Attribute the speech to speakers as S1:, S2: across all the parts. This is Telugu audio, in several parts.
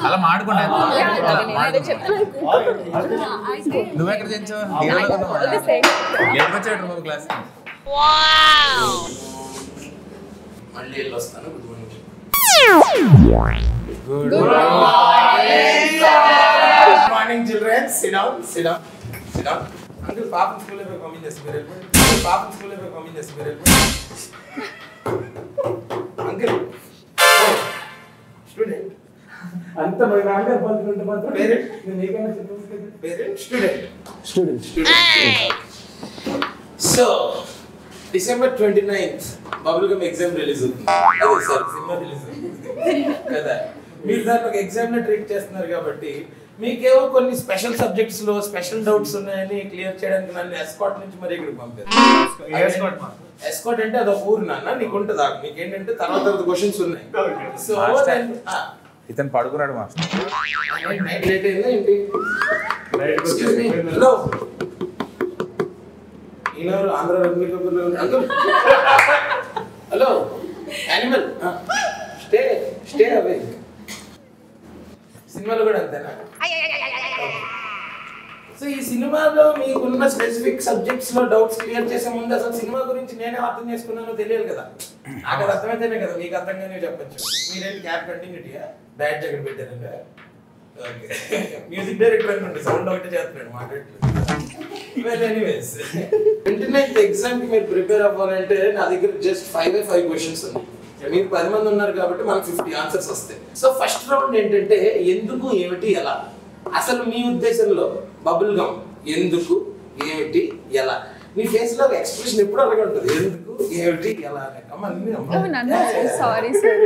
S1: అలా మాడుకుంటా నువ్వెక్కడ తెచ్చావు ఎక్కడ వచ్చాడు నువ్వు క్లాస్
S2: మళ్ళీ వెళ్ళి వస్తాను
S1: good
S2: morning children SIT down SIT down SIT down uncle పాపం స్కూల్ లో కామెంట్ చేస్తారు పాపం స్కూల్ లో కామెంట్ చేస్తారు అంకుల్ స్టూడెంట్
S3: అంత మన నాన్న పలుకుంటే మాత్రం
S2: పేరెంట్
S3: నేను ఏకైనా చెప్పేది
S2: parent student
S3: student
S2: so December 29th bubble gum exam release అవుతుంది అదే సార్ సినిమా రిలీజ్ అవుతుంది కదా మీరు దాన్ని ఒక ఎగ్జామ్ లో ట్రీట్ చేస్తున్నారు కాబట్టి మీకేవో కొన్ని స్పెషల్ సబ్జెక్ట్స్ లో స్పెషల్ డౌట్స్ ఉన్నాయని క్లియర్ చేయడానికి నన్ను ఎస్కాట్ నుంచి మరి ఇక్కడికి పంపారు ఎస్కాట్ అంటే అదొక ఊరు నాన్న నీకు ఉంటుంది నీకేంటంటే తర్వాత క్వశ్చన్స్ ఉన్నాయి సో
S1: ఇతను పడుకున్నాడు మాస్టర్
S2: నైట్ లేట్ అయిందా ఏంటి హలో ఈయనెవరు Andhra uncle hello animal stay stay away సినిమాలో కూడా అంతేనా సో ఈ సినిమాలో మీకున్న స్పెసిఫిక్ సబ్జెక్ట్స్ లో డౌట్స్ క్లియర్ చేసే ముందు అసలు సినిమా గురించి నేనే అర్థం చేసుకున్నానో తెలియాలి కదా నాకు అది అర్థమైతేనే కదా మీకు అర్థంగానే చెప్పచ్చు మీరేంటి క్యాప్ కంటిన్యూటీయా బ్యాడ్ జగన్ పెట్టారండి ఓకే మ్యూజిక్ డైరెక్టర్ అనుకోండి సౌండ్ ఒకటే చేస్తున్నాడు మాట్లాడలేదు వెల్ ఎనీవేస్ 29th ఎగ్జామ్ కి మీరు ప్రిపేర్ అవ్వాలంటే నా దగ్గర జస్ట్ 5 క్వశ్చన్స్ ఉన్నాయి మీరు 10 మంది ఉన్నారు కాబట్టి మనకు 50 ఆన్సర్స్ వస్తాయి సో ఫస్ట్ రౌండ్ ఏంటంటే ఎందుకు ఏమిటి ఎలా అసలు మీ ఉద్దేశంలో బబుల్ గమ్ ఎందుకు ఏమిటి ఎలా మీ ఫేస్ లో ఎక్స్ప్రెషన్ ఎప్పుడు అలాగే ఉంటుంది ఎందుకు ఏమిటి ఎలా అనే
S4: సారీ సార్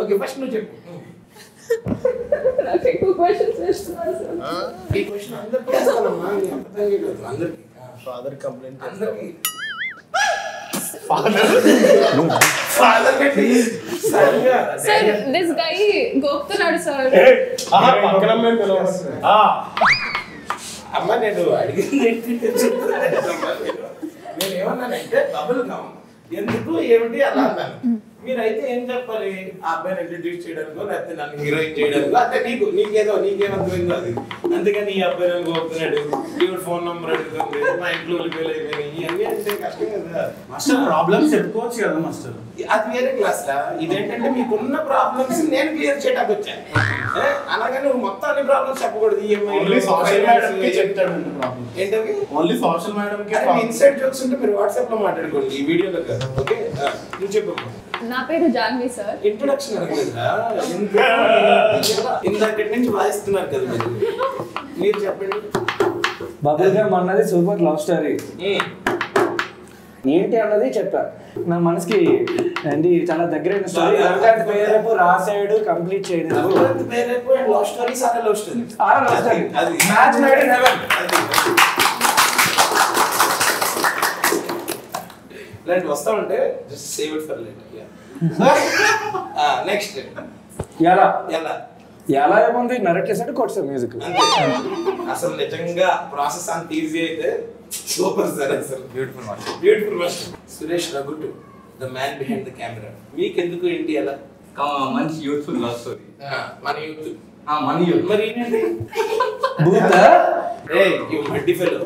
S2: ఓకే ఫస్ట్ నువ్వు చెప్పు
S4: నాకు ఎక్కువ క్వశ్చన్స్ వేస్తున్నారు సార్
S2: ఈ క్వశ్చన్ అందరికీ వేస్తానమ్మా నీ అర్థంగా లేదు అందరికీ
S3: ఫాదర్ కంప్లైంట్
S2: అందరికీ
S3: ఫాదర్
S2: కంటే సరిగా
S4: సార్ దిస్ గై గోపుతున్నాడు సార్
S3: పక్కన మేము పిలవాలి
S2: అమ్మ నేను అడిగింది ఏంటి నేను ఏమన్నానంటే బబుల్ గమ్ ఎందుకు ఏమిటి అలా అన్నాను మీరైతే ఏం చెప్పాలి ఆ అబ్బాయిని ఇంట్రడ్యూస్ చేయడానికో లేకపోతే నన్ను హీరోయిన్ చేయడానికో అంటే నీకేమర్థమైందో అది అందుకని ఈ అబ్బాయి నన్ను కోరుతున్నాడు ఈవిడ ఫోన్ నంబర్ అడుగుతుంది మా ఇంట్లో వెళ్ళిపోయి ఇవన్నీ అంటే కష్టం కదా
S3: మాస్టర్ ప్రాబ్లమ్స్ చెప్పుకోవచ్చు కదా మాస్టర్
S2: అది వేరే క్లాస్ రా ఇదేంటంటే మీకున్న ప్రాబ్లమ్స్ నేను క్లియర్ చేయడానికి వచ్చాను అలాగే నువ్వు మొత్తం అన్ని ప్రాబ్లమ్స్ చెప్పకూడదు
S3: ఓన్లీ సోషల్ మేడం కి చెప్తాడు ప్రాబ్లం
S2: ఏంటవి
S3: ఓన్లీ సోషల్ మేడం కి
S2: ఇన్సైడ్ జోక్స్ ఉంటే మీరు వాట్సాప్ లో మాట్లాడుకోండి ఈ వీడియోలో కదా ఓకే నువ్వు చెప్పు
S4: నా పేరు జాన్వి సార్
S2: ఇంట్రొడక్షన్ అడగలేదురా ఇందాకటి నుంచి వాయిస్తున్నారు కదా మీరు చెప్పండి
S5: బబుల్ గమ్ అన్నది సూపర్ లవ్ స్టోరీ ఏంటి అన్నది చెప్పా నా మనసుకి ఏంటి చాలా దగ్గరైన స్టోరీ పేరేపు రాసాడు కంప్లీట్ చేయలేదు
S2: పేరేపు లవ్ స్టోరీ సారా లవ్ స్టోరీ
S5: అది మ్యాచ్ మేడ్ ఇన్ హెవెన్
S2: ఇలాంటి వస్తా ఉంటే just save it for later next
S5: ఎలా
S2: ఎలా
S5: ఎలా ఏముంది నరేట్ చేసాడు కొట్టాడు మ్యూజిక్
S2: అంతే అసలు నిజంగా ప్రాసెస్ అంత ఈజీ అయితే సూపర్ సార్ అసలు బ్యూటిఫుల్ మాస్టర్ సురేష్ రఘుటు the man behind the camera మీకు ఎందుకు ఏంటి ఎలా
S1: మంచి యూత్ఫుల్ లవ్ స్టోరీ
S2: మన యూత్
S1: మన యూత్
S2: మరి ఏంటండి
S5: బూత
S2: hey you muddy fellow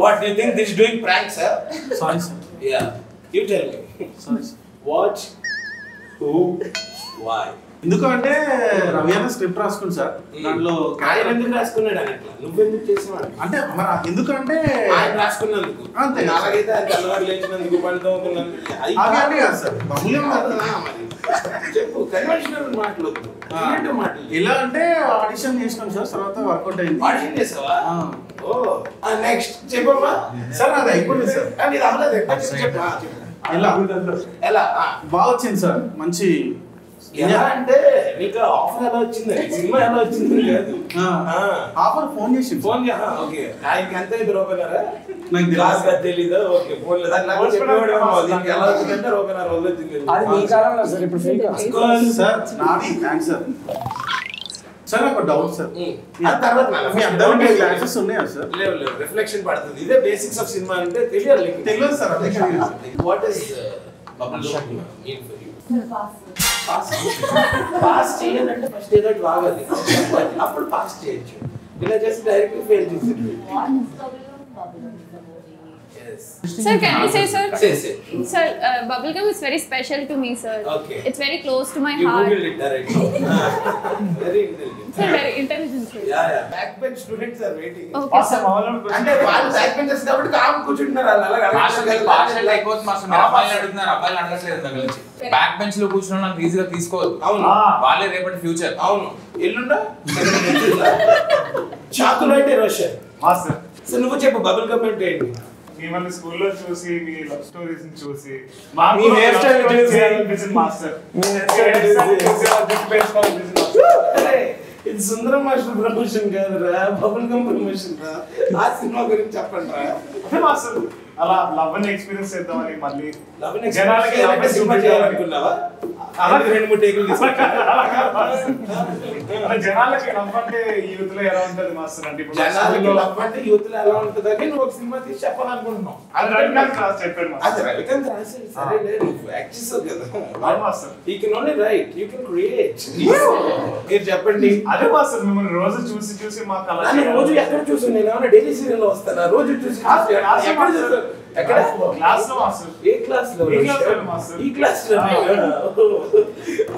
S2: what do you think this doing prank sir
S3: sorry sir
S2: yeah you tell me
S3: sorry
S2: what who why
S3: ఎందుకంటే రవి అన్న స్క్రిప్ట్ రాసుకుంది సార్ దాంట్లో
S2: ఆయన ఎందుకు రాసుకున్నాడు అని అట్లా నువ్వెందుకు చేసావు
S3: అంటే మరి ఎందుకంటే
S2: ఆయన రాసుకున్నందుకు
S3: అంతే.
S2: అలాగైతే ఆయన తెల్లవారు లేచినందుకు పని తోముకున్నందుకు
S3: అదే కాదు సార్ మామూలుగా మాట్లాడుతున్నా.
S2: మరి చెప్పు కన్వెన్షనల్ మాట్లాడద్దు మాటలు
S3: ఎలా అంటే ఆడిషన్ చేసినాం సార్ తర్వాత వర్కౌట్ అయింది
S2: ఆడిషన్ చేసావా ఓ నెక్స్ట్ చెప్పమ్మా
S3: సార్ అది అయిపోయింది సార్
S2: ఇది అవ్వలేదు చెప్పు
S3: ఎలా
S2: ఎలా
S3: బాగా వచ్చింది సార్ మంచి
S2: ఎలా అంటే నీకు ఆఫర్ ఎలా వచ్చింది సినిమా ఎలా వచ్చింది కాదు
S3: ఆఫర్ ఫోన్ చేసి
S2: ఫోన్ ఓకే ఆయనకి ఎంత ఇది రూపాయన్నారా
S3: నాకు
S2: క్లాస్ గా తెలీదా ఓకే ఫోన్ లేదా నాకు చెప్పేవాడేమో దీనికి ఎలా వచ్చిందంటే రూపాయన్నర రోజులు వచ్చింది
S5: అది మీ కాలంలో సార్ ఇప్పుడు ఫేక్
S3: సార్ నాది థ్యాంక్స్ సార్ సార్ ఒక డౌట్ సార్
S2: ఆ తర్వాత
S3: మీ అందరికీ క్లాసెస్ ఉన్నాయా సార్
S2: లేవు లేవు రిఫ్లెక్షన్ పడుతుంది ఇదే బేసిక్స్ ఆఫ్ సినిమా అంటే తెలియాలి
S3: తెలియదు సార్ అదే
S2: what is bubble gum mean for you pass చేయాలంటే ఫస్ట్ ఏదో ఒకటి వాగాలి అప్పుడు పాస్ చేయొచ్చు ఇలా చేసి డైరెక్ట్ ఫెయిల్ చేసేది
S4: Sir, can I say, sir?
S2: Say.
S4: Sir, bubblegum is very special to me, sir.
S2: Okay.
S4: It's very close to my
S2: You
S4: heart.
S2: Googled it directly. Very intelligent.
S4: Sir, very intelligent, sir.
S2: Yeah. Backbench students are waiting.
S4: Okay, sir.
S2: అంటే వాళ్ళు బ్యాక్ బెంచర్స్ కాబట్టి కామ్ కూర్చుంటున్నారు వాళ్ళు అలాగా
S1: మాస్టర్ మీకు పార్షల్ అయిపోతుంది మాస్టర్ మీరు అబ్బాయిలు అడుగుతున్నారు అబ్బాయిలు అడగట్లేదు దగ్గర నుంచి బ్యాక్ బెంచ్ లో కూర్చున్న నాకు ఈజీగా తీసుకోవద్దు
S2: అవును
S1: వాళ్ళే రేపటి ఫ్యూచర్
S2: అవును ఎల్లుండా చాకులు అంటే రోషన్
S3: మాస్టర్
S2: సో నువ్వు చెప్పు బబుల్ గమ్ అంటే ఏంటి
S3: మిమ్మల్ని స్కూల్లో చూసి మీ లవ్ స్టోరీస్ చూసి
S5: మీ hair style చూసి
S3: మాస్టర్
S5: మీ hair style చూసి
S2: ఇది సుందరం మాస్టర్ ప్రమోషన్ కాదురా బబుల్ గమ్ ప్రమోషన్ రా ఆ సినిమా గురించి చెప్పండి రా
S3: మాస్టర్ అలా లవ్ ని ఎక్స్పీరియన్స్ చేద్దామని మళ్ళీ
S2: జనాలకి ఎలాంటి సినిమా చేయాలనుకున్నావా అలా 2-3 టేకులు
S3: జనాలకి లవ్ అంటే యూత్ లో ఎలా ఉంటది మాస్టర్ అంటే ఇప్పుడు
S2: జనాలకి లవ్ అంటే యూత్ లో ఎలా ఉంటుందని నువ్వు ఒక సినిమా తీసి చెప్పాలనుకుంటున్నావు
S3: అది రవికాంత్ క్లాస్ చెప్పాడు
S2: అది
S3: మాస్టర్
S2: రవికాంత్ రాసేది సరే లేదు నువ్వు యాక్ట్ చేసావు కదా
S3: అవును master
S2: you can only right you can create మీరు చెప్పండి
S3: అదే మాస్టర్ మిమ్మల్ని రోజు చూసి చూసి మాకు అలా
S2: నన్ను రోజు ఎక్కడ చూసి నేను ఏమైనా డైలీ సీరియల్ లో వస్తానా రోజు చూసి ఎక్కడ చూసావు ఎక్కడ
S3: క్లాస్ లో మాస్టర్
S2: ఏ క్లాస్ లో
S3: ఈ క్లాస్ లో మాస్టర్
S2: ఈ క్లాస్ లో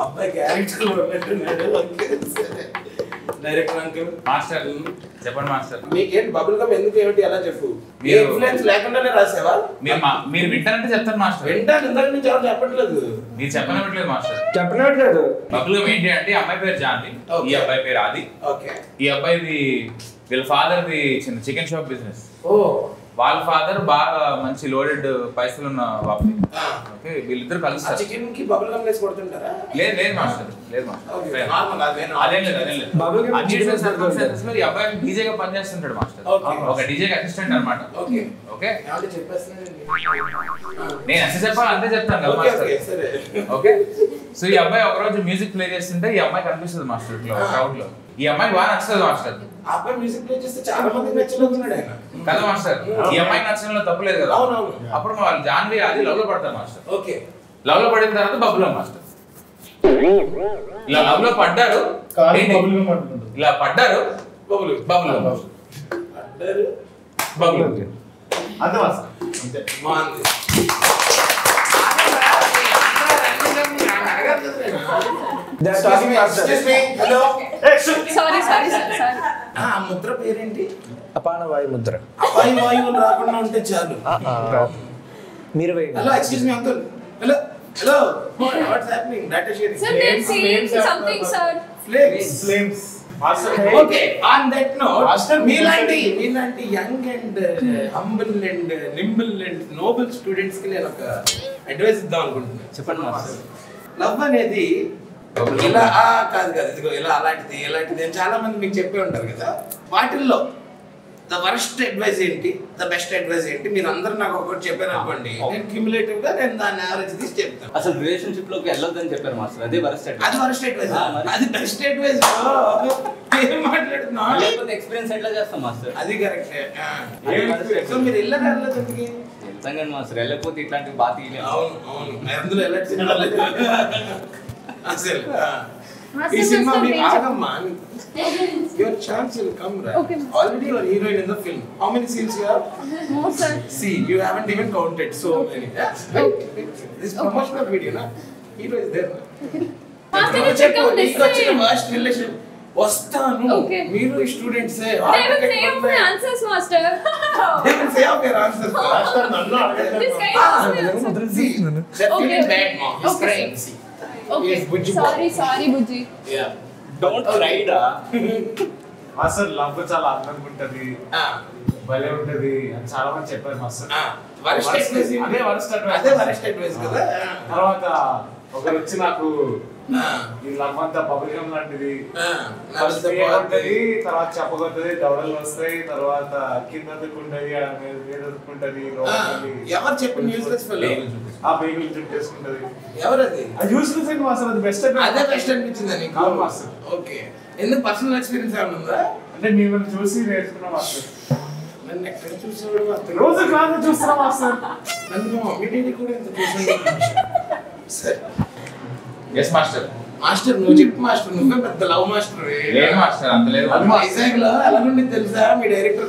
S2: అబ్బాయి క్యారెక్టర్ లో ఉన్నట్టున్నాడు డైరెక్టర్ అంకుల్
S1: మాస్టర్ చెప్పండి మాస్టర్
S2: మీకేంటి బబుల్ గమ్ ఎందుకు ఏమిటి ఎలా చెప్పు మీ
S1: మీరు-
S2: ఇన్ఫ్లుయెన్స్ లేకుండానే రాసావా
S1: మీరు వింటారంటే చెప్తాను మాస్టర్
S2: వింటాను ఇందాక నుంచి ఎవరు చెప్పట్లేదు
S1: మీరు చెప్పనివ్వట్లేదు మాస్టర్
S5: చెప్పినట్లేదు
S1: బబుల్ ఏంటి అంటే ఈ అమ్మాయి పేరు జాన్వి
S2: Okay.
S1: ఈ అబ్బాయి పేరు ఆది
S2: ఓకే
S1: ఈ అబ్బాయిది వీళ్ళ ఫాదర్ ది చిన్న చికెన్ షాప్ బిజినెస్
S2: ఓ
S1: వాళ్ళ ఫాదర్ బాగా మంచి లోడెడ్ పైసలు ఉన్న బాబు
S2: ఆ.
S1: ఓకే వీళ్ళిద్దరు
S2: ఆ
S1: కలుస్తారు
S2: చికెన్ కి బబుల్ గమ్ వేసి కొడుతుంటారా
S1: లేదు మాస్టర్ లేదు
S2: ఓకే
S1: మాస్టర్
S2: నార్మల్ అదేనా
S1: అదేం లేదు
S5: Bubble gum
S1: unusual
S5: chicken
S1: circumstances లో ఈ అబ్బాయి డీజేగా పనిచేస్తుంటాడు మాస్టర్
S2: Okay.
S1: ఒక డీజే అసిస్టెంట్ అన్నమాట
S2: ఓకే
S1: ఓకే
S2: ఏమంటే చెప్పేస్తున్నానండి
S1: నేను ఎంత చెప్పాలి అంతే చెప్తాను కదా
S2: ఓకే
S1: మాస్టర్
S2: ఓకే సరే
S1: ఓకే సో ఈ అబ్బాయి ఒక రోజు మ్యూజిక్ ప్లే చేస్తుంటే ఈ అమ్మాయి కనిపిస్తుంది మాస్టర్ ఇట్లా క్రౌడ్ లో ఈ అమ్మాయి బాగా నచ్చుతుంది మాస్టర్
S2: ఆ అబ్బాయి మ్యూజిక్ ప్లే చేస్తే చాలా మందికి నచ్చలేకున్నాడు ఆయన
S1: కదా మాస్టర్ ఈ అమ్మాయి నచ్చడంలో తప్పులేదు కదా
S2: అవునవును.
S1: అప్పుడు వాళ్ళు జాన్వి అది లవ్ లో పడతారు మాస్టర్
S2: ఓకే
S1: లవ్ లో పడిన తర్వాత బబుల్ మాస్టర్ ఇలా లవ్ లో పడ్డారు ఏంటి? ఇలా పడ్డారు
S2: బబుల్
S1: బబుల్
S2: అడ్డారు
S1: బబుల్
S3: అంతే మాస్టర్
S2: అంతే బాగుంది
S5: They're talking master.
S2: Hello
S4: Sorry, sorry, sir. Sorry.
S2: ఆ ముద్ర పేరేంటి
S5: అపాన వాయు ముద్ర
S2: అపాయి వాయువులు రాకుండా ఉంటే చాలు
S5: మీరు
S2: hello excuse me uncle hello hello what's happening data sharing
S4: Sir, they're saying something, sir.
S2: Flames
S3: master
S2: okay on that note మీలాంటి young and humble and nimble and noble students కి నేను ఒక అడ్వైస్ ఇద్దాం అనుకుంటున్నాను
S5: చెప్పండి మాస్టర్
S2: లవ్ అనేది ఇలా కాదు ఇదిగో ఇలా అలాంటిది ఇలాంటిది అని చాలా మంది మీకు చెప్పే ఉంటారు కదా వాటిల్లో ద వరస్ట్ అడ్వైస్ ఏంటి ద బెస్ట్ అడ్వైస్ ఏంటి మీరు అందరూ నాకు ఒకటి చెప్పారు అనుకోండి నేను క్యూములేటివ్ గా నేను దాన్ని యావరేజ్ తీసి చెప్తాను
S6: అసలు రిలేషన్షిప్ లోకి వెళ్ళొద్దని చెప్పారు మాస్టర్ అదే వరస్ట్
S2: అది వరస్ట్ అడ్వైస్
S6: మరి.
S2: అది బెస్ట్ అడ్వైస్ ఏం మాట్లాడుతున్నా
S6: లేకపోతే ఎక్స్పీరియన్స్ ఎట్లా చేస్తాం మాస్టర్
S2: అది కరెక్టే
S6: అది
S2: సో మీరు వెళ్ళరా వెళ్ళదు ఎందుకు
S6: వెళ్తాం కానీ మాస్టర్ వెళ్ళకపోతే ఇట్లాంటివి బాగా తీయలేము
S2: అవును అందులో ఎలాంటి సినిమా లేదు అసలు ఈ
S4: Master,
S2: సినిమా
S4: master,
S2: మీకు
S4: please.
S2: ఆగమ్మా your chance will come right
S4: Okay.
S2: Already your heroine in the film how many scenes you have
S4: No, sir.
S2: see you haven't even counted so many this promotional video na hero is there
S4: Master, you should come this
S2: వచ్చిన
S4: way.
S2: worst relation వస్తాను
S4: Okay.
S2: మీరు students
S4: They will say of my answers, master.
S2: they will say of your answers
S4: This guy asked me answers.
S2: see that
S4: Okay,
S2: feeling
S4: okay.
S2: bad mom he's
S4: Okay,
S2: crying
S4: sir.
S2: see
S4: Okay.
S2: Yes, Bujji.
S4: Sorry, Bujji.
S2: yeah
S6: don't రైడా
S3: మాస్టర్ లవ్ చాలా అందంగా ఉంటది భలే ఉంటది అని చాలా మంది చెప్పారు మాస్టర్
S2: వరస్ట్ అడ్వైస్
S3: అదే worst advice.
S2: అదే వరస్ట్ అడ్వైస్ కదా
S3: తర్వాత ఒకరు వచ్చి నాకు
S2: ఆ.
S3: ఈ లవ్ అంతా బబుల్గం లాంటిది
S2: Now
S3: ఫస్ట్
S2: is the
S3: ఉంటది తర్వాత చెప్పగొట్టది దవడలు వస్తాయి తర్వాత కింద దుక్కుంటది మీద దుక్కుంటది
S2: ఎవరు చెప్పిన యూస్లెస్ ఫెలో
S3: ఆ బేగులు చుట్టేసుకుంటది
S2: ఎవరది
S3: అది యూస్లెస్ అండి మాస్టర్ అది బెస్ట్
S2: అదే బెస్ట్ అనిపించింది నీకు
S3: అవును మాస్టర్.
S2: ఓకే ఎందుకు పర్సనల్ ఎక్స్పీరియన్స్ ఏమైనా ఉందా
S3: అంటే మిమ్మల్ని చూసి నేర్చుకున్నా మాస్టర్
S2: నన్ను ఎక్కడ చూసాడు అతను
S3: రోజు క్లాస్ చూస్తున్నా మాస్టర్
S2: నన్ను మా మమ్మీ డాడీ కూడా ఎంత చూసాడు సరే
S1: ఎస్ మాస్టర్.
S2: మాస్టర్ నువ్వు చెప్పు మాస్టర్, నువ్వే పెద్ద లవ్ మాస్టర్.
S1: లేదు మాస్టర్, అంత లేదు.
S2: వైజాగ్ లో ఎలా నుండి తెలుసా మీ డైరెక్టర్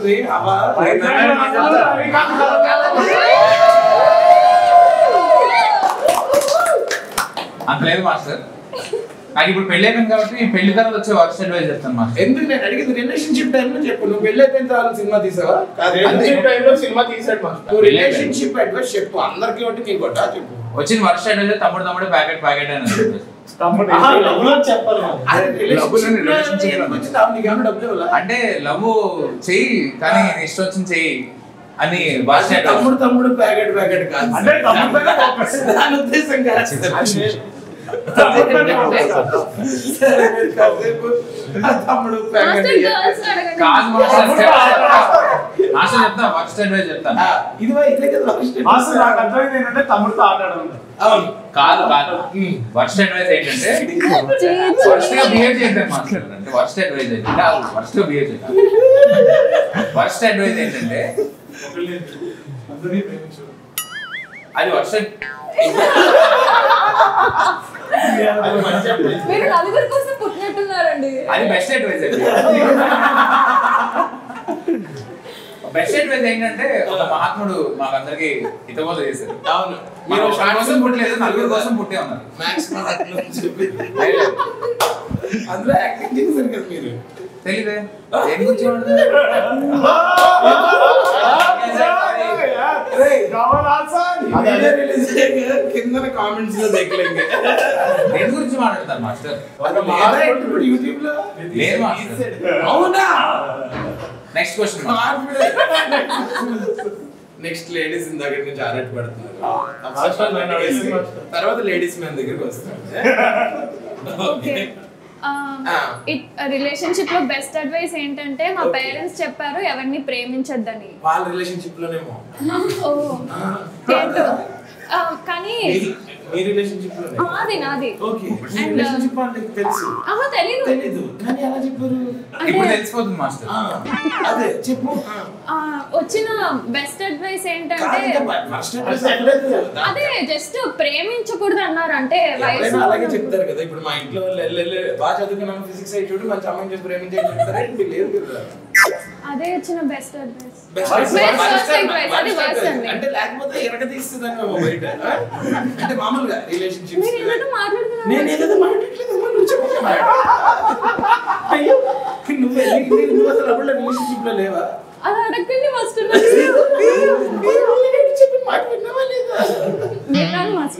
S1: అంత లేదు మాస్టర్. నాకు ఇప్పుడు పెళ్లి అయిపోయింది కాబట్టి పెళ్లి తర్వాత వచ్చే వర్క్ అడ్వైజ్ చెప్తాను మాస్టర్.
S2: ఎందుకు నేను అడిగింది రిలేషన్షిప్ టైం లో చెప్పు. నువ్వు పెళ్లి అయిపోయిన తర్వాత సినిమా తీసావా?
S3: రిలేషన్షిప్ టైంలో సినిమా తీసాడు మాస్టర్.
S2: నువ్వు రిలేషన్షిప్ అడ్వైస్ చెప్పు, అందరికి ఒకటి నీకు కొట్టా చెప్పు.
S1: వచ్చిన వర్క్ అడ్వైజ్ తమ్ముడు ప్యాకెట్ అని అంటే లవ్ చెయ్యి కానీ ఇష్టం వచ్చింది చెయ్యి అని
S2: తమ్ముడు ప్యాకెట్ కాదు అంటే దాని ఉద్దేశం కాదు. తమ్ముడు ప్యాకెట్
S1: కాదు మాస్టర్ చెప్తా ఫస్ట్ అడ్వైజ్ చెప్తాను.
S2: ఇది ఇదే కదా
S3: మాస్టర్. నాకు అర్థమైంది ఏంటంటే తమ్ముడితో ఆడడం.
S2: అవును
S1: కాదు వర్స్ట్ అడ్వైజ్ ఏంటంటే వర్స్ట్ గా బిహేవ్ చేద్దాం మాస్టర్. అంటే వర్స్ట్ అడ్వైజ్ ఏంటంటే వర్స్ట్ గా బిహేవ్ చేద్దాం. వర్స్ట్ అడ్వైజ్ ఏంటంటే అది వర్స్ట్.
S4: మీరు నలుగురి కోసం పుట్టినట్టున్నారండి.
S1: అది బెస్ట్ అడ్వైజ్ అండి. బెస్ట్ అడ్వైజ్ ఏంటంటే ఒక మహాత్ముడు మాకందరికి హితబోధ చేశారు.
S2: అవును,
S1: మీరు షార్ట్ కోసం పుట్టలేదు, నలుగురు కోసం పుట్టే ఉన్నారు.
S2: అందులో యాక్టింగ్ చేశారు కదా మీరు.
S1: తెలీదే దేని గురించి
S2: కింద కామెంట్స్ లో దేని
S1: గురించి మాట్లాడతారు మాస్టర్?
S2: యూట్యూబ్ లో
S1: లేదు మాస్టర్.
S2: అవునా?
S1: Next question.
S2: నెక్స్ట్ లేడీస్ ఇందాక నుంచి ఆరాట పడుతున్నారు. తర్వాత లేడీస్ మన దగ్గరికి వస్తారు.
S4: రిలేషన్షిప్ లో బెస్ట్ అడ్వైస్ ఏంటంటే మా పేరెంట్స్ చెప్పారు ఎవరిని ప్రేమించొద్దని.
S2: వాళ్ళ రిలేషన్షిప్ లోనేమో
S4: కానీ
S2: మీ రిలేషన్షిప్ లోనే
S4: నాది
S2: ఓకే. రిలేషన్షిప్ వాళ్ళకి తెలుసు తెలీదు కానీ ఎలా చెప్పారు?
S1: ఇప్పుడు తెలిసిపోతుంది మాస్టర్.
S2: అదే చెప్పు.
S4: వచ్చిన బెస్ట్ అడ్వైస్ ఏంటంటే అదే జస్ట్ ప్రేమించకూడదు అన్నారు. అంటే వయసు
S2: అలాగే చెప్తారు కదా. ఇప్పుడు మా ఇంట్లో బాగా చదువుకున్నాను ఫిజిక్స్ అయి చూడు మంచి అమ్మాయిని చేసి ప్రేమించే చెప్తారా? లేదు కదా.
S4: అదే వచ్చిన బెస్ట్ అడ్వైస్.
S2: అంటే లేకపోతే ఎరగదీస్తుందని మేము బయట అంటే మామూలుగా రిలేషన్షిప్ నేను ఏదో మాట్లాడట్లేదు. నువ్వు అసలు అప్పుడు రిలేషన్షిప్ లో లేవా?
S4: అది అడగండి మాస్టర్.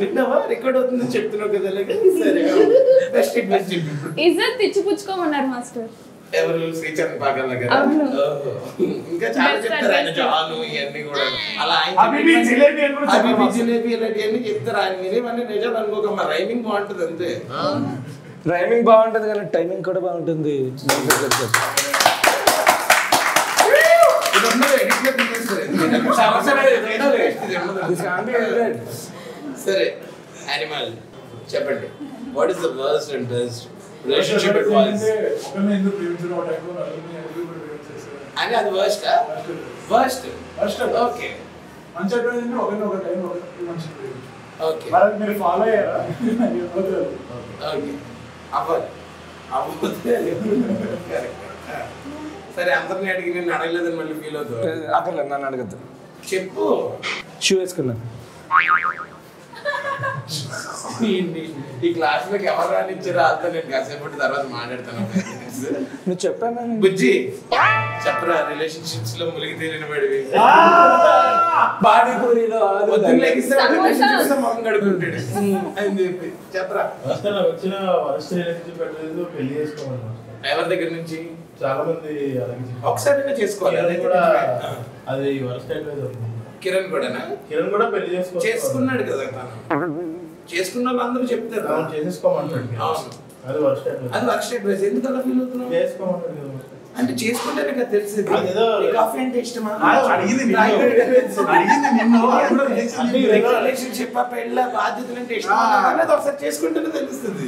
S2: విన్నావా? రికార్డ్ అవుతుందని చెప్తున్నావు కదా. సరే
S4: ఇజ్జత్ తెచ్చిపుచ్చుకోమన్నారు మాస్టర్.
S2: ఎవరు? శ్రీచంద్ర పాకల్ దగ్గర ఇంకా చాలా చెప్తారు ఆయన. జాను ఇవన్నీ కూడా అలా
S3: హబీబీ జిలేబీ
S2: ఇలాంటివన్నీ చెప్తారు ఆయన. ఇవన్నీ నిజాలు అనుకోకమ్మా. రైమింగ్ బాగుంటది అంతే.
S5: రైమింగ్ బాగుంటది కానీ టైమింగ్ కూడా బాగుంటుంది.
S2: సరే యానిమల్ చెప్పండి. What is the worst and best relationship advice? అని అది వర్స్ట్ ఓకే.
S3: మంచి అడ్వైస్ అంటే ఒక టైం మంచి
S2: ఓకే
S3: మీరు ఫాలో అయ్యారా?
S2: ఓకే అవ్వాలి. సరే అందరినీ అడిగి నేను అడగలేదని మళ్ళీ ఫీల్ అవుతావు.
S5: అక్కర్లేదు, నన్ను అడగద్దు.
S2: చెప్పు.
S5: షూ వేసుకున్నాను.
S2: ఈ క్లాస్ లోకి ఎవరు రానిచ్చారో అంతా నేను కాసేపటి తర్వాత మాట్లాడతాను.
S5: నువ్వు చెప్పాను
S2: బుజ్జి చెప్పరా. రిలేషన్షిప్స్ లో ములిగి తేలిన పడివి
S5: పానీపూరిలో
S2: మొహం కడుకుంటాడు అని చెప్పి చెప్పరా.
S3: వచ్చిన వరస్ట్ రిలేషన్షిప్ అడ్వైస్ పెళ్లి చేసుకోవాలి.
S2: ఎవరి దగ్గర నుంచి?
S3: చాలా మంది
S2: ఒకసారి చేసుకోవాలి. అది కూడా
S3: అది వరస్ట్ అడ్వైస్ అవుతుంది.
S2: కిరణ్ కూడానా?
S3: కిరణ్ కూడా పెళ్లి
S2: చేసుకున్నాడు కదా తను. చేసుకున్న వాళ్ళు అందరూ చెప్తారు
S3: చేసేసుకోమంటాడు. అది వరస్ట్ అడ్వైస్.
S2: అది వరస్ట్ అడ్వైస్. ఎందుకు అలా ఫీల్ అవుతున్నావు?
S3: చేసుకోమంటాడు
S2: అంటే చేసుకుంటేనే కదా తెలిసింది. కాఫీ అంటే ఇష్టమా? రిలేషన్షిప్ పెళ్ళ బాధ్యతలు అంటే ఇష్టమా? ఒకసారి చేసుకుంటేనే తెలుస్తుంది.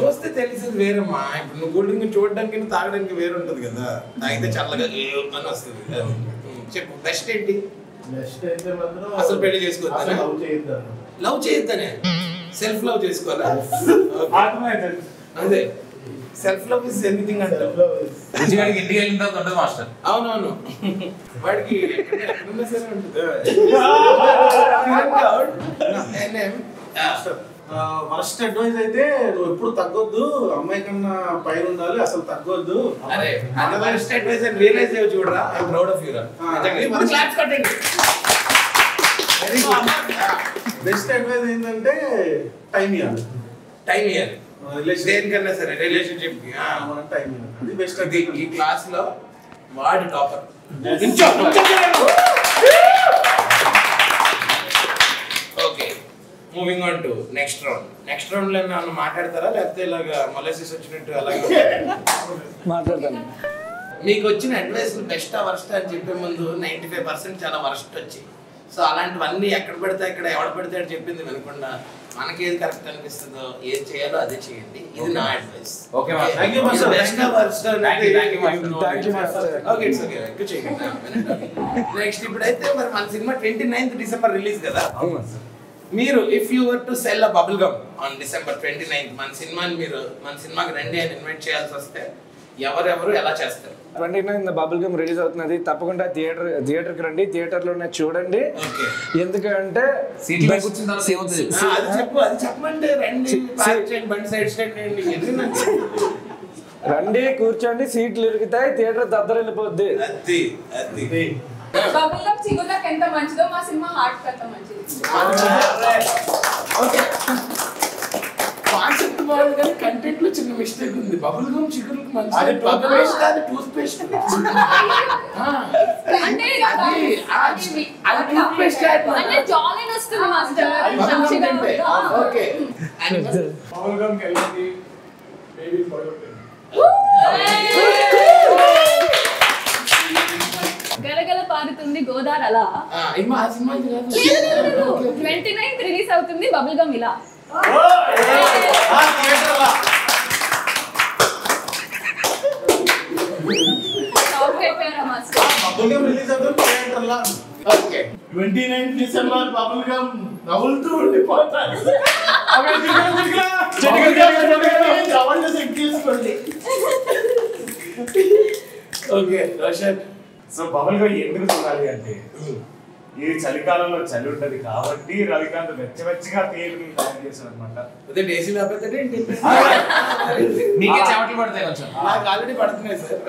S2: చూస్తే తెలిసింది వేరమ్మా. ఇప్పుడు నువ్వు కూల్ డ్రింక్ చూడడానికి తాగడానికి వేరు ఉంటది కదా. తాగితే చల్లగా అని వస్తుంది. చెప్పు బెస్ట్ ఏంటి?
S3: బెస్ట్ అయితే మాత్రం
S2: అసలు పెళ్లి చేసుకోవద్దు.
S3: లవ్ చేయొద్దనే.
S2: సెల్ఫ్ లవ్ చేసుకోవాలా అదే సెల్ఫ్ లవ్ ఇస్ ఎనీథింగ్ అంటే
S1: రుచిగాడికి ఇంటికి వెళ్ళిన తర్వాత ఉంటుంది మాస్టర్.
S2: అవునవును వాడికి ఎక్కడున్నా సరే ఉంటుంది.
S7: ఫస్ట్ అడ్వైస్ అయితే నువ్వు ఎప్పుడు తగ్గొద్దు, అమ్మాయి కన్నా పైన ఉండాలి, అసలు తగ్గొద్దు.
S2: అరే ఫస్ట్ అడ్వైస్ అని రియలైజ్ అయ్యి చూడరా. I am proud of you రా. ఇప్పుడు క్లాప్స్ కొట్టండి. Very good.
S7: బెస్ట్ అడ్వైస్ ఏంటంటే టైం ఇవ్వాలి.
S2: టైం ఇవ్వాలి దేనికన్నా సరే రిలేషన్షిప్ కి
S7: మనం టైం ఇవ్వాలి. అది బెస్ట్.
S2: ఈ క్లాస్ లో వాడు topper. Okay moving on to next round. Next round లో ఏమన్నా మాట్లాడతారా లేకపోతే ఇలాగా మొలసిస్ వచ్చినట్టు అలాగే
S5: మాట్లాడతాను.
S2: మీకు వచ్చిన అడ్వైస్ బెస్ట్ వర్స్ట్ అని చెప్పే ముందు 95% చాలా వర్స్ట్ వచ్చి, సో అలాంటివన్నీ ఎక్కడ పెడితే ఇక్కడ ఎవడ పెడితే అని చెప్పింది వినకుండా మనకి ఏది కరెక్ట్ అనిపిస్తుందో ఏది చేయాలో అదే చేయండి. ఇది నా advice.
S1: Okay master.
S7: Thank you master.
S2: Best worst
S1: thank you master.
S5: Thank you master.
S2: Okay it's okay ఎక్కువ చేయండి. నెక్స్ట్ ఇప్పుడైతే మరి మన సినిమా 29th డిసెంబర్ రిలీజ్ కదా. మీరు if you were to sell a bubble gum on December 29th మన సినిమాకి రండి అని ఇన్వైట్ చేయాల్సి వస్తే ఎవరెవరు ఎలా చేస్తారు?
S5: 29th బబుల్ గమ్ రిలీజ్ అవుతున్నది. తప్పకుండా థియేటర్కి రండి, థియేటర్లోనే చూడండి. ఎందుకంటే
S1: సీట్లో కూర్చున్న తర్వాత ఏమవుతుంది?
S2: అది చెప్పమంటే రండి, పార్క్ చేయండి, బండి సైడ్ స్టాండ్ చేయండి,
S5: రండి, కూర్చోండి, సీట్లు ఇరుగుతాయి, థియేటర్ దద్దరిల్లిపోద్ది.
S2: అది
S8: బబుల్ గమ్ చిగుర్లకు ఎంత మంచిదో మా సినిమా హార్ట్ అంత మంచిది.
S2: ఓకే కాన్సెప్ట్ బాగుంది కానీ కంటెంట్ లో చిన్న మిస్టేక్ ఉంది. బబుల్ గమ్ చిగురులకు మంచిది. అది టూత్ పేస్ట్
S4: అంటే జాలీన్ వస్తుంది మాస్టర్.
S2: ఓకే
S4: గలగల పారుతుంది గోదావరి అలా. 29th రిలీజ్ అవుతుంది బబుల్ గమ్ ఇలా.
S7: రిలీజ్ అవుతుంది థియేటర్లో.
S3: 29th డిసెంబర్ బబుల్ గమ్ నవ్వులుతూ ఉండిపోతారు.
S2: Okay Roshan.
S3: So bubble gum ఎందుకు చూడాలి అంటే ఈ చలికాలంలో చలి ఉంటది కాబట్టి రవికాంత్ వెచ్చగా తేలిని తయారు చేశాడు అనమాట.
S2: అదే డేసీ లేకపోతే
S1: నీకే చెమటలు పడతాయి కొంచెం.
S2: నాకు ఆల్రెడీ పడుతున్నాయి సార్.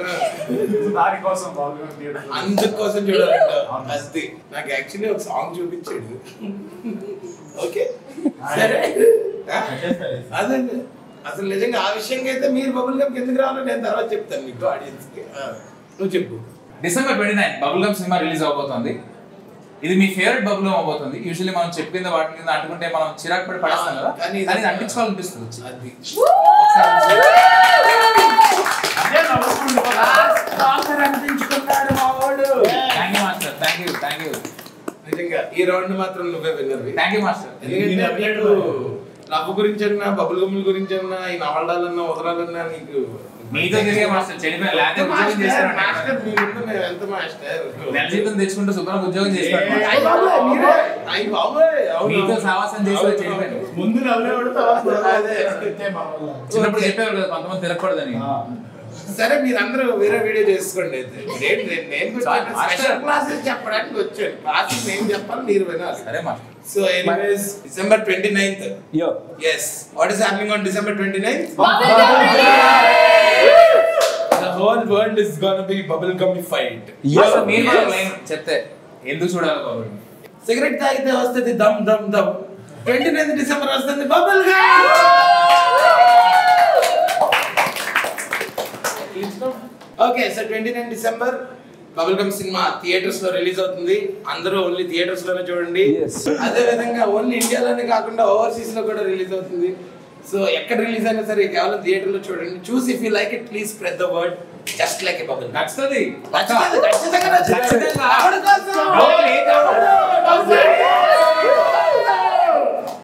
S3: దానికోసం బబుల్ గమ్ థియేటర్
S2: అందుకోసం చూడాలంట. అది నాకు యాక్చువల్లీ ఒక సాంగ్ చూపించాడు. ఓకే సరే అదండి. అసలు నిజంగా ఆ విషయంగా అయితే మీరు బబుల్ గమ్ ఎందుకు రావాలో నేను తర్వాత చెప్తాను మీకు ఆడియన్స్ కి. నువ్వు చెప్పు.
S1: డిసెంబర్ 29 బబుల్ గమ్ సినిమా రిలీజ్ అవబోతోంది. ఇది మీ ఫేవరెట్ బబుల్ గమ్ అవబోతుంది. యూజువల్లీ మనం చెప్పుకున్న వాటి కింద అంటుకుంటే మనం చిరాకు పడి పడేస్తాం కదా, కానీ ఇది అంటించుకోవాలనిపిస్తుంది.
S2: అది అనిపించుకున్నాడు మా వాడు.
S1: Thank you master. Thank you.
S2: నిజంగా ఈ రౌండ్ మాత్రం నువ్వే విన్నర్.
S1: Thank you master.
S2: ఎందుకంటే నీకు లవ్ గురించి అన్నా బబుల్ గమ్ముల గురించి అన్నా ఈ నవలాలన్నా వదలాలన్నా నీకు
S1: మీతో తిరిగే మాస్టర్ చెడిపోయి లేకపోతే ఉద్యోగం చేస్తాడు.
S2: మాస్టర్ మీ ముందు మేము ఎంత మాస్టర్
S1: నెల జీతం తెచ్చుకుంటూ శుభ్రంగా ఉద్యోగం చేస్తాడు. మీతో సావాసం చేసి చెడిపోయాడు.
S3: ముందు నవ్వేవాడు
S1: చిన్నప్పుడు చెప్పేవారు కదా కొంతమంది తిరగకూడదని.
S2: సరే మీరందరూ వేరే వీడియో చేసుకోండి. అయితే నేను స్పెషల్ క్లాసెస్ చెప్పడానికి వచ్చాను. క్లాసెస్ నేను చెప్పాలి, మీరు వినాలి.
S1: సరే master.
S2: So anyways, December 29th.
S5: Yo.
S2: Yes. What is happening on December 29th? The whole world is gonna be bubble gummified.
S1: Master మీరు కూడా లైన్ చెప్తే ఎందుకు చూడాలి బాబు?
S2: సిగరెట్ తాగితే వస్తుంది దమ్ దమ్ దమ్. 29th December వస్తుంది bubble gum. Okay so 29th December bubble gum cinema theatres లో రిలీజ్ అవుతుంది. అందరూ ఓన్లీ థియేటర్స్ లోనే చూడండి. అదే విధంగా ఓన్లీ ఇండియాలోనే కాకుండా ఓవర్సీస్ లో కూడా రిలీజ్ అవుతుంది. సో ఎక్కడ రిలీజ్ అయినా సరే కేవలం థియేటర్ లో చూడండి. చూసి if you like it please spread the word just like a bubble.
S1: నచ్చుతుంది.
S2: ఖచ్చితంగా